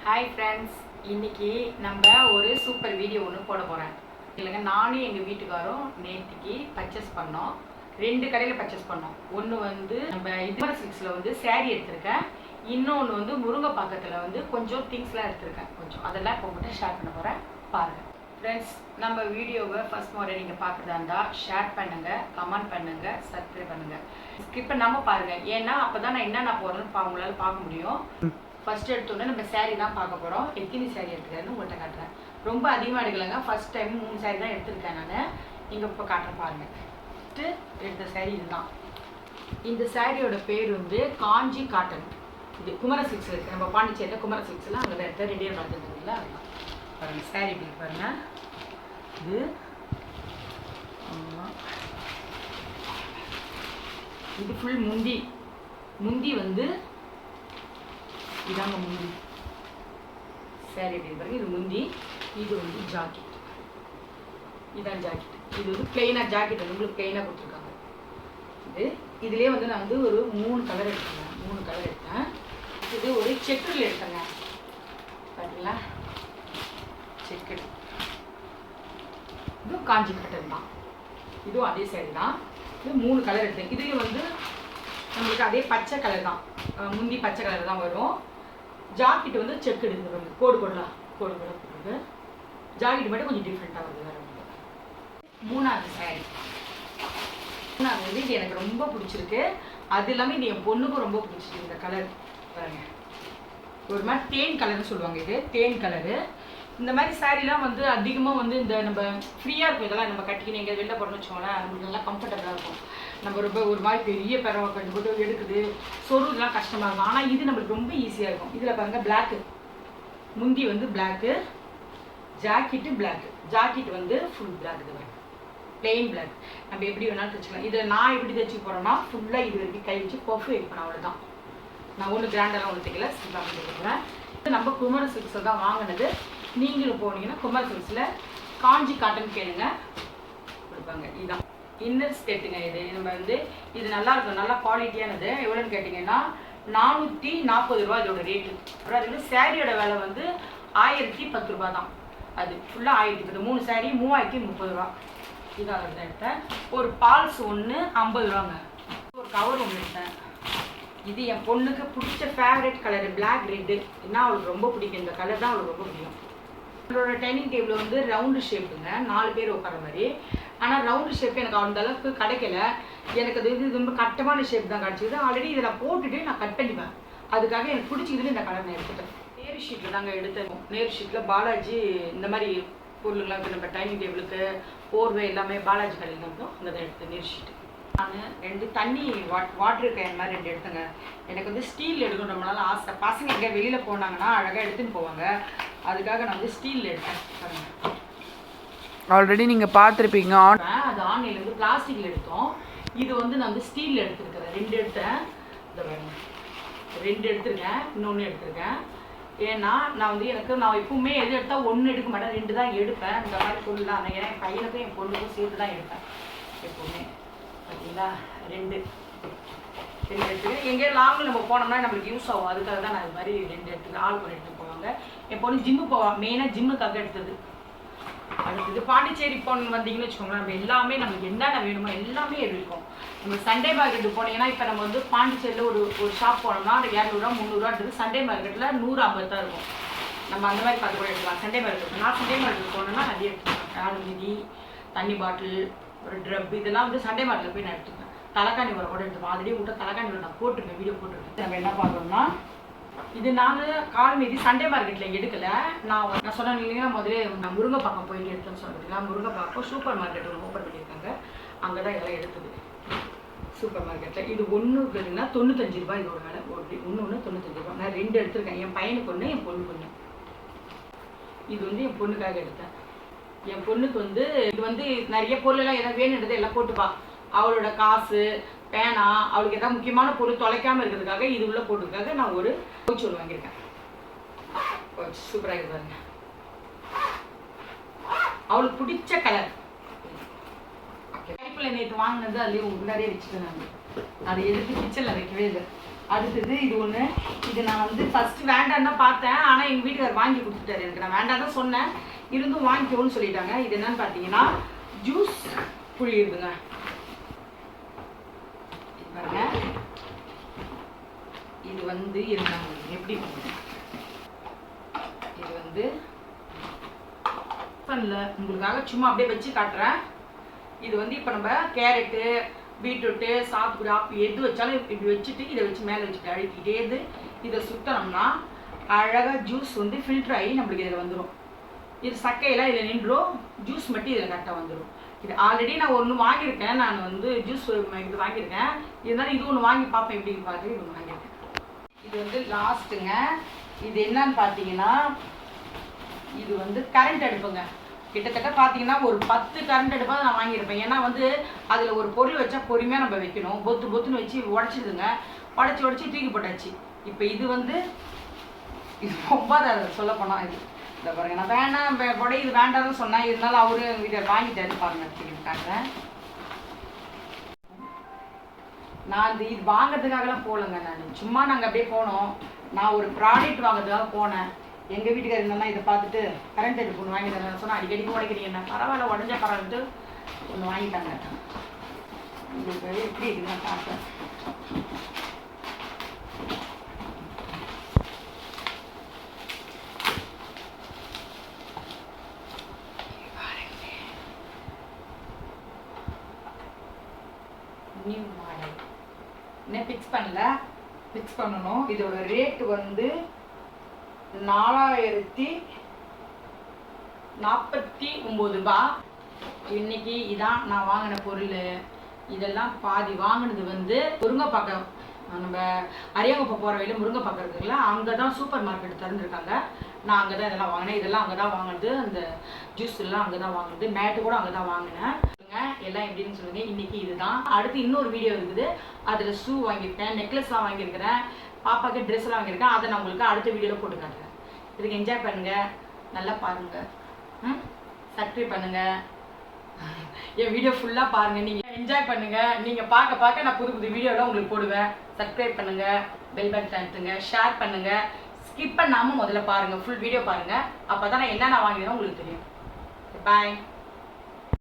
Hi friends, இன்னைக்கு நம்ம ஒரு சூப்பர் வீடியோ ஒன்று போட போகிறேன் இல்லைங்க. நானும் எங்கள் வீட்டுக்காரும் நேற்றுக்கு பர்ச்சேஸ் பண்ணோம். 2 கடையில் பர்ச்சேஸ் பண்ணோம். ஒன்று வந்து நம்ம இதுவரை சில்க்ஸில் வந்து சேரீ எடுத்திருக்கேன். இன்னொன்று வந்து முருங்கைப்பாக்கத்தில் வந்து கொஞ்சம் திங்ஸ்லாம் எடுத்திருக்கேன். கொஞ்சம் அதெல்லாம் இப்போ மட்டும் ஷேர் பண்ண போகிறேன், பாருங்கள் ஃப்ரெண்ட்ஸ். நம்ம வீடியோவை ஃபர்ஸ்ட் முறை நீங்கள் பார்க்குறதா இருந்தால் ஷேர் பண்ணுங்கள், கமெண்ட் பண்ணுங்கள், சப்ஸ்கிரைப் பண்ணுங்கள், ஸ்கிப் பண்ணாமல் பாருங்கள். ஏன்னா அப்போ தான் நான் என்னென்ன போடுறேன்னு உங்களால் பார்க்க முடியும். ஃபர்ஸ்ட் எடுத்தோடனே நம்ம சேரீ தான் பார்க்க போகிறோம். எத்தனை சேரீ எடுத்துக்கிறேன்னு உங்கள்கிட்ட காட்டுறேன். ரொம்ப அதிகமாக எடுக்கலைங்க, ஃபர்ஸ்ட் டைம் 3 சேரீ தான் எடுத்திருக்கேன் நான். இங்கே இப்போ காட்டுறேன் பாருங்கள். ஃபஸ்ட்டு எடுத்த சேரீ இதுதான். இந்த சேரீயோட பேர் வந்து காஞ்சி காட்டன். இது குமர சில்க்ஸ் இருக்குது, நம்ம பாண்டிச்சேரியில் குமர சில்க்ஸில் அங்கே தான் எடுத்த ரெடியாக பார்த்துருக்குங்களா. பாருங்கள் சேரீ இப்படி பாருங்கள். இது இது ஃபுல் முந்தி. முந்தி வந்து இதாங்க முந்தி. சேரீ எப்படி பாருங்க, இது முந்தி. இது வந்து ஜாக்கெட், இதான் ஜாக்கெட். இது வந்து பிளெயினாக ஜாக்கெட் வந்து உங்களுக்கு பிளெயினாக கொடுத்துருக்காங்க. இதுலேயே வந்து நான் வந்து ஒரு 3 கலர் எடுத்தேன். 3 கலர் எடுத்தேன். இது ஒரு செக்குடில் எடுத்தேங்க, பார்த்தீங்களா, செக்குடு. இதுவும் காஞ்சி காட்டன் தான். இதுவும் அதே சேரீ தான். இது 3 கலர் எடுத்தேன். இதுலேயும் வந்து நம்மளுக்கு அதே பச்சை கலர் தான், முந்தி பச்சை கலர் தான் வரும். ஜாக்கெட் வந்து செக் எடுத்துருவாங்க, கோடு போடுறது. ஜாக்கெட் மட்டும் கொஞ்சம் டிஃப்ரெண்ட்டாக வருது வேறு. 3வது சேரீ. 3வது வந்து இது எனக்கு ரொம்ப பிடிச்சிருக்கு. அது இல்லாமல் இது என் பொண்ணுக்கும் ரொம்ப பிடிச்சிருக்கு. இந்த கலர் பாருங்க, ஒரு மாதிரி தேன் கலர்னு சொல்லுவாங்க. இது தேன் கலரு. இந்த மாதிரி சாரீலாம் வந்து அதிகமாக வந்து இந்த நம்ம ஃப்ரீயாக இருக்கும். இதெல்லாம் நம்ம கட்டிக்கின்னு எங்கே வெளில போடணும்னு வச்சோங்களேன், நம்மளுக்கு நல்லா கம்ஃபர்டபுளாக இருக்கும். நம்ம ரொம்ப ஒரு மாதிரி பெரிய பெறவை கட்டு போட்டு எடுக்குது, சொருலாம் கஷ்டமாக இருக்கும். ஆனால் இது நம்மளுக்கு ரொம்ப ஈஸியாக இருக்கும். இதில் பாருங்கள், பிளாக்கு முந்தி வந்து பிளாக்கு, ஜாக்கெட்டு பிளாக்கு. ஜாக்கெட் வந்து ஃபுல் பிளாக். இது பிளெயின் பிளாக். நம்ம எப்படி வேணாலும் தைச்சிக்கலாம். இதில் நான் எப்படி தைச்சி போகிறேன்னா ஃபுல்லாக இது வரைக்கும் கை வச்சு பஃப் வைப்பேன், அவ்வளோதான். நான் ஒன்று கிராண்டெல்லாம் ஒன்று தைக்கல, சிம்பிளாக தைக்கிறேன். இது நம்ம குமர சில்க்ஸில் தான் வாங்கினது. நீங்களும் போனீங்கன்னா குமர சில்க்ஸில் காஞ்சி காட்டன் கேளுங்க, கொடுப்பாங்க. இதுதான் இன்னர் ஸ்டெட்டுங்க. இது நம்ம வந்து இது நல்லா இருக்கும், நல்லா குவாலிட்டியானது. எவ்வளோன்னு கேட்டிங்கன்னா 440 ரூபா இதோட ரேட்டு. அப்புறம் அது வந்து சேரீயோட விலை வந்து 1010 ரூபா தான். அது ஃபுல்லாக 1010. 3 சேரீ 3030 ரூபா. இதான் தான் எடுத்தேன். ஒரு பால்ஸ் ஒன்று 50 ரூபாங்க. ஒரு கவர் ஒன்று எடுத்தேன். இது என் பொண்ணுக்கு பிடிச்ச ஃபேவரட் கலரு, பிளாக் ரெட்டு. என்ன அவளுக்கு ரொம்ப பிடிக்கும், இந்த கலர் தான் அவளுக்கு ரொம்ப பிடிக்கும். நம்மளோட டைனிங் டேபிள் வந்து ரவுண்டு ஷேப்புங்க, 4 பேர் உட்கார மாதிரி. ஆனால் ரவுண்டு ஷேப் எனக்கு அந்த அளவுக்கு கிடைக்கல. எனக்கு அது இது ரொம்ப கட்டமான ஷேப் தான் கிடச்சிது. ஆல்ரெடி இதை நான் போட்டுட்டு நான் கட் பண்ணிப்பேன். அதுக்காக எனக்கு பிடிச்சிக்கிது இந்த கலர் நான் எடுத்துட்டேன். நேரு ஷீட்டில் தாங்க எடுத்தேன். நேரு ஷீட்டில் பாலாஜி இந்த மாதிரி பொருளுங்களாம் இருக்குது. நம்ம டைனிங் டேபிளுக்கு போர்வை எல்லாமே பாலாஜி கடையில் இருந்தோம், அங்கே தான் எடுத்தேன் நேரு ஷீட்டு. நான் 2 தண்ணி வாட்டர் கேன் மாதிரி 2 எடுத்தேங்க. எனக்கு வந்து ஸ்டீல் எடுக்கணும் ரொம்ப நாள் ஆசை. பசங்க எங்கே வெளியில் போனாங்கன்னா அழகாக எடுத்துன்னு போவாங்க. அதுக்காக நான் வந்து ஸ்டீல் எடுத்தேன். ஆல்ரெடி நீங்கள் பார்த்துருப்பீங்க. அது ஆன்லைன்லேருந்து பிளாஸ்டிக்கில் எடுத்தோம். இது வந்து நான் வந்து ஸ்டீலில் எடுத்துருக்கிறேன். 2 எடுத்தேன். இந்த பாருங்க, 2 எடுத்திருக்கேன், இன்னொன்று எடுத்திருக்கேன். ஏன்னா நான் வந்து நான் எப்பவுமே எது எடுத்தால் 1 எடுக்க மாட்டேன், 2 தான் எடுப்பேன். இந்த மாதிரி பொருள் தான் ஏன்னா என் பையனுக்கும் என் பொண்ணுக்கும் சேர்த்து தான் எடுப்பேன் எப்போவுமே. பார்த்தீங்களா, 2 எடுத்துக்கேன். எங்கேயும் லாங்கில் நம்ம போனோம்னா நம்மளுக்கு யூஸ் ஆகும். அதுக்காக தான் நான் இது மாதிரி 2 எடுத்துக்கிறேன். ஆள் பண்ணி எடுத்துகிட்டு போவாங்க. என் பொண்ணு ஜிம்மு போவான், மெயினாக ஜிம்முக்காக எடுத்தது. அடுத்தது பாண்டிச்சேரி போன வந்தீங்கன்னு வச்சுக்கோங்களேன், நம்ம எல்லாமே நமக்கு என்னென்ன வேணுமோ எல்லாமே இருக்கும். நம்ம சண்டே மார்க்கெட்டு போனீங்கன்னா இப்போ நம்ம வந்து பாண்டிச்சேரியில் ஒரு ஷாப் போனோம்னா அது 200 300 சண்டே மார்க்கெட்டில் 150 தான் இருக்கும். நம்ம அந்த மாதிரி பார்த்து கூட எடுக்கலாம். சண்டே மார்க்கெட் நான் சண்டே மார்க்கெட் போனோம்னா நிறைய எடுத்துக்கலாம். ஆளுநிதி, தண்ணி பாட்டில், ஒரு ட்ரப், இதெல்லாம் வந்து சண்டே மார்க்கெட்டில் போய் நான் எடுத்துப்பேன். தலைக்காணி வர கூட எடுத்துப்பேன். ஆல்ரெடி விட்ட தலைக்காணி வர நான் போட்டிருக்கேன், வீடியோ போட்டிருக்கேன். நம்ம என்ன பார்க்கணும்னா, இது நான் கால் மீதி சண்டே மார்க்கெட்டில் எடுக்கலை. நான் சொன்னேன் இல்லைங்கன்னா முதல்ல நான் முருங்கைப்பாக்கம் போயிட்டு எடுத்தேன்னு சொல்லிட்டுங்களா. முருங்கைப்பாக்கம் சூப்பர் மார்க்கெட் ஒன்று ஓப்பன் பண்ணியிருக்காங்க, அங்கே தான் இதெல்லாம் எடுத்தது. சூப்பர் மார்க்கெட்டில் இது ஒன்று இருக்குதுன்னா 95 ரூபாய் இதோட வேலை. ஒன்று 95 ரூபாய். நான் 2 எடுத்திருக்கேன். என் பையனுக்கு ஒன்று, என் பொண்ணுக்கு ஒன்று. இது வந்து என் பொண்ணுக்காக எடுத்தேன். என் பொண்ணுக்கு வந்து இது வந்து நிறைய பொருளெல்லாம் எதாவது வேணுன்றதை எல்லாம் போட்டுப்பா. அவளோட காசு, பேனா, அவளுக்கு எதாவது முக்கியமான பொருள் தொலைக்காமல் இருக்கிறதுக்காக இது உள்ள போட்டுக்காக நான் ஒரு பவுச் ஒன்று வாங்கியிருக்கேன். சூப்பராக இருக்கு பாருங்க. அவளுக்கு பிடிச்ச கலர். கைப்பில் நேற்று வாங்கினது அதுலேயும் உள்ளாரே வச்சுட்டேன். நான் அதை எடுத்து கிச்சனில் வைக்கவே இல்லை. அடுத்தது இது ஒன்று. இது நான் வந்து ஃபஸ்ட்டு வேண்டான்னு தான் பார்த்தேன். ஆனால் எங்கள் வீட்டுக்கார் வாங்கி கொடுத்துட்டாரு எனக்கு. நான் வேண்டாம் தான் சொன்னேன், இருந்தும் வாங்கிக்கோன்னு சொல்லிட்டாங்க. இது என்னன்னு பார்த்தீங்கன்னா ஜூஸ் புழியுதுங்க. பாருங்க, இது வந்து இருந்தாங்க எப்படி இது வந்து பண்ணல, உங்களுக்காக சும்மா அப்படியே வச்சு காட்டுறேன். இது வந்து இப்போ நம்ம கேரட்டு, பீட்ரூட்டு, சாத்துக்குடி, ஆப்பிள் எது வச்சாலும் இப்படி வச்சுட்டு இதை வச்சு மேலே வச்சுட்டு அழுத்திக்கிட்டே இதை சுத்தனோம்னா அழகாக ஜூஸ் வந்து ஃபில்டர் ஆகி நம்மளுக்கு இதில் வந்துடும். இது சக்கையெல்லாம் இதில் நின்றுடும், ஜூஸ் மட்டும் இதில் கரெக்டாக வந்துடும். இது ஆல்ரெடி நான் ஒன்று வாங்கியிருக்கேன், நான் வந்து ஜூஸ் இது வாங்கியிருக்கேன். இருந்தாலும் இது ஒன்று வாங்கி பார்ப்பேன் எப்படின்னு பார்த்து இது ஒன்று வாங்கியிருக்கேன். இது வந்து லாஸ்ட்டுங்க. இது என்னன்னு பார்த்தீங்கன்னா இது வந்து கரண்ட் அடுப்புங்க. கிட்டத்தட்ட பார்த்தீங்கன்னா ஒரு 10 கரண்ட் அடுப்பாக நான் வாங்கியிருப்பேன். ஏன்னா வந்து அதில் ஒரு பொருள் வச்சா பொறுமையாக நம்ம வைக்கணும். பொத்துன்னு வச்சு உடச்சிதுங்க. உடச்சி தூக்கி போட்டாச்சு. இப்போ இது வந்து இது ரொம்ப சொல்ல போனால் இது இந்த பாருங்க, நான் வேணாம் கூட இது வேண்டாம்னு சொன்னேன். இருந்தாலும் அவரு இதை வாங்கிட்டாரு பாருங்க. காட்டுறேன். நான் இது வாங்கிறதுக்காகலாம் போகலங்க. நான் சும்மா நாங்கள் அப்படியே போனோம். நான் ஒரு ப்ராடக்ட் வாங்குறதுக்காக போனேன். எங்கள் வீட்டுக்காரர் என்னன்னா இதை பார்த்துட்டு கரண்ட் அடுப்பு ஒன்று வாங்கி தரேன் சொன்னால் அடிக்கடிக்கு உடைக்கிறீங்க என்ன, பரவாயில்ல உடஞ்சா பரவாயில்ட்டு ஒன்று வாங்கிட்டாங்க. உங்களுக்கு எப்படி இருக்குன்னு பார்த்தேன். நியூ மாடல் இன்னும் ஃபிக்ஸ் பண்ணல, ஃபிக்ஸ் பண்ணணும். இதோட ரேட்டு வந்து 4049 ரூபாய். இன்னைக்கு இதான் நான் வாங்கின பொருள். இதெல்லாம் பாதி வாங்கினது வந்து முருங்கைப்பாக்கம். நம்ம அரியாங்குப்பம் போகிற வழியில் முருங்கைப்பாக்கம் இருக்குங்களா, அங்கே தான் சூப்பர் மார்க்கெட் திறந்துருக்காங்க. நான் அங்கே தான் இதெல்லாம் வாங்கினேன். இதெல்லாம் அங்கே தான் வாங்கினது. அந்த ஜூஸ் எல்லாம் அங்கே தான் வாங்கினது. மேட்டு கூட அங்கே தான் வாங்கினேன். எல்லாம் எப்படின்னு சொல்லுங்க. இன்னைக்கு இதுதான். அடுத்து இன்னொரு வீடியோ இருக்குது, அதில் ஷூ வாங்கியிருக்கேன், நெக்லஸ்லாம் வாங்கியிருக்கிறேன், பாப்பாவுக்கு ட்ரெஸ்லாம் வாங்கியிருக்கேன். அதை நான் உங்களுக்கு அடுத்த வீடியோவில் போட்டு காட்டுறேன். இதுக்கு என்ஜாய் பண்ணுங்கள், நல்லா பாருங்கள், சப்ஸ்கிரைப் பண்ணுங்கள், என் வீடியோ ஃபுல்லாக பாருங்கள். நீங்கள் என்ஜாய் பண்ணுங்கள். நீங்கள் பார்க்க நான் புது வீடியோலாம் உங்களுக்கு போடுவேன். சப்ஸ்கிரைப் பண்ணுங்கள், பெல் பட்டன் அழுத்துங்க, ஷேர் பண்ணுங்கள், ஸ்கிப் பண்ணாமல் முதல்ல பாருங்கள், ஃபுல் வீடியோ பாருங்கள். அப்போ தான் நான் என்னென்ன வாங்கினேன்னு உங்களுக்கு தெரியும். பாய்.